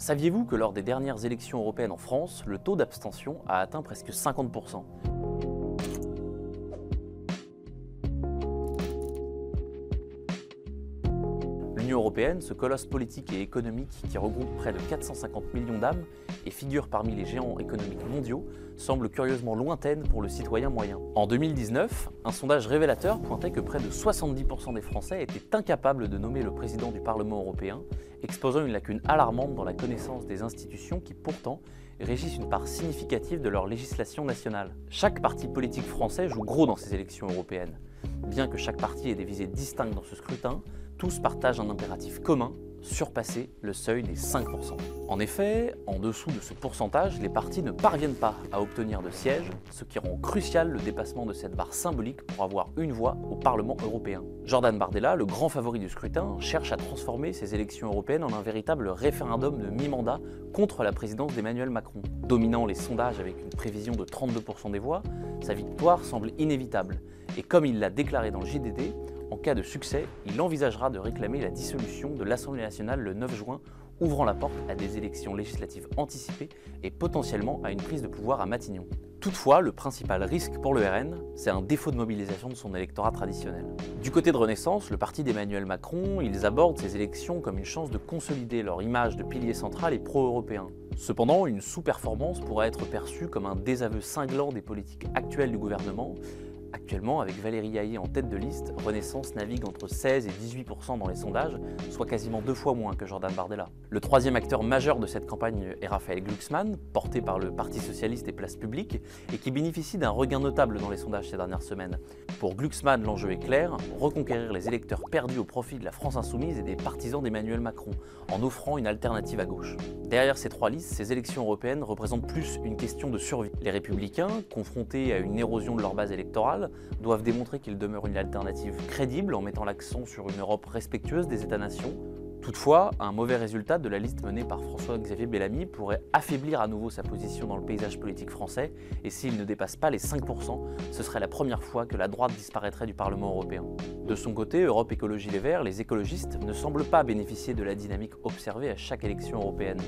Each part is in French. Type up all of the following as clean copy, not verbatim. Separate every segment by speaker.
Speaker 1: Saviez-vous que lors des dernières élections européennes en France, le taux d'abstention a atteint presque 50%? L'Union européenne, ce colosse politique et économique qui regroupe près de 450 millions d'âmes et figure parmi les géants économiques mondiaux, semble curieusement lointaine pour le citoyen moyen. En 2019, un sondage révélateur pointait que près de 70% des Français étaient incapables de nommer le président du Parlement européen, exposant une lacune alarmante dans la connaissance des institutions qui pourtant régissent une part significative de leur législation nationale. Chaque parti politique français joue gros dans ces élections européennes. Bien que chaque parti ait des visées distinctes dans ce scrutin, tous partagent un impératif commun, surpasser le seuil des 5%. En effet, en dessous de ce pourcentage, les partis ne parviennent pas à obtenir de sièges, ce qui rend crucial le dépassement de cette barre symbolique pour avoir une voix au Parlement européen. Jordan Bardella, le grand favori du scrutin, cherche à transformer ces élections européennes en un véritable référendum de mi-mandat contre la présidence d'Emmanuel Macron. Dominant les sondages avec une prévision de 32% des voix, sa victoire semble inévitable. Et comme il l'a déclaré dans le JDD, en cas de succès, il envisagera de réclamer la dissolution de l'Assemblée nationale le 9 juin, ouvrant la porte à des élections législatives anticipées et potentiellement à une prise de pouvoir à Matignon. Toutefois, le principal risque pour le RN, c'est un défaut de mobilisation de son électorat traditionnel. Du côté de Renaissance, le parti d'Emmanuel Macron, ils abordent ces élections comme une chance de consolider leur image de pilier central et pro-européen. Cependant, une sous-performance pourrait être perçue comme un désaveu cinglant des politiques actuelles du gouvernement. Actuellement, avec Valérie Hayer en tête de liste, Renaissance navigue entre 16 et 18% dans les sondages, soit quasiment 2 fois moins que Jordan Bardella. Le troisième acteur majeur de cette campagne est Raphaël Glucksmann, porté par le Parti socialiste et Place publique, et qui bénéficie d'un regain notable dans les sondages ces dernières semaines. Pour Glucksmann, l'enjeu est clair, reconquérir les électeurs perdus au profit de la France insoumise et des partisans d'Emmanuel Macron, en offrant une alternative à gauche. Derrière ces trois listes, ces élections européennes représentent plus une question de survie. Les Républicains, confrontés à une érosion de leur base électorale, doivent démontrer qu'ils demeurent une alternative crédible en mettant l'accent sur une Europe respectueuse des États-nations. Toutefois, un mauvais résultat de la liste menée par François-Xavier Bellamy pourrait affaiblir à nouveau sa position dans le paysage politique français, et s'il ne dépasse pas les 5%, ce serait la première fois que la droite disparaîtrait du Parlement européen. De son côté, Europe Écologie Les Verts, les écologistes ne semblent pas bénéficier de la dynamique observée à chaque élection européenne.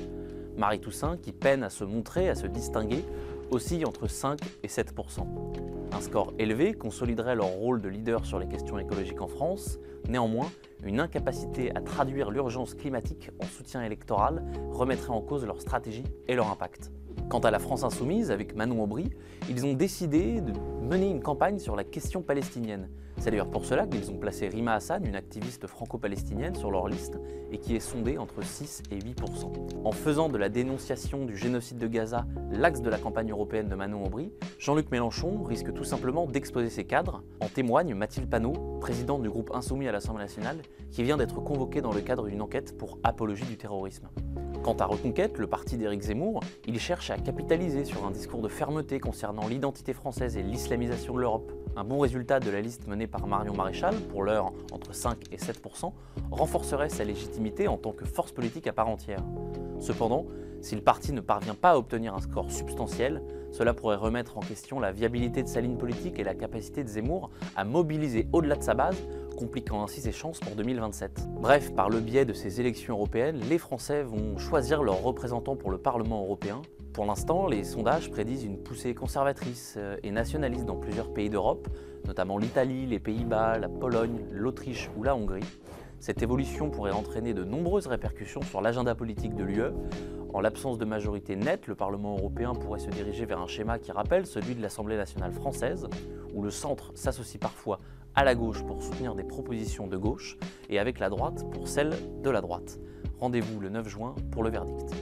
Speaker 1: Marie Toussaint, qui peine à se montrer, à se distinguer, oscille entre 5 et 7%. Un score élevé consoliderait leur rôle de leader sur les questions écologiques en France. Néanmoins, une incapacité à traduire l'urgence climatique en soutien électoral remettrait en cause leur stratégie et leur impact. Quant à la France insoumise, avec Manon Aubry, ils ont décidé de mener une campagne sur la question palestinienne. C'est d'ailleurs pour cela qu'ils ont placé Rima Hassan, une activiste franco-palestinienne, sur leur liste et qui est sondée entre 6 et 8%. En faisant de la dénonciation du génocide de Gaza l'axe de la campagne européenne de Manon Aubry, Jean-Luc Mélenchon risque tout simplement d'exposer ses cadres. En témoigne Mathilde Panot, présidente du groupe Insoumis à l'Assemblée nationale, qui vient d'être convoquée dans le cadre d'une enquête pour apologie du terrorisme. Quant à Reconquête, le parti d'Éric Zemmour, il cherche à capitaliser sur un discours de fermeté concernant l'identité française et l'islamisation de l'Europe. Un bon résultat de la liste menée par Marion Maréchal, pour l'heure entre 5 et 7%, renforcerait sa légitimité en tant que force politique à part entière. Cependant, si le parti ne parvient pas à obtenir un score substantiel, cela pourrait remettre en question la viabilité de sa ligne politique et la capacité de Zemmour à mobiliser au-delà de sa base, compliquant ainsi ses chances pour 2027. Bref, par le biais de ces élections européennes, les Français vont choisir leurs représentants pour le Parlement européen. Pour l'instant, les sondages prédisent une poussée conservatrice et nationaliste dans plusieurs pays d'Europe, notamment l'Italie, les Pays-Bas, la Pologne, l'Autriche ou la Hongrie. Cette évolution pourrait entraîner de nombreuses répercussions sur l'agenda politique de l'UE. En l'absence de majorité nette, le Parlement européen pourrait se diriger vers un schéma qui rappelle celui de l'Assemblée nationale française, où le centre s'associe parfois à la gauche pour soutenir des propositions de gauche et avec la droite pour celles de la droite. Rendez-vous le 9 juin pour le verdict.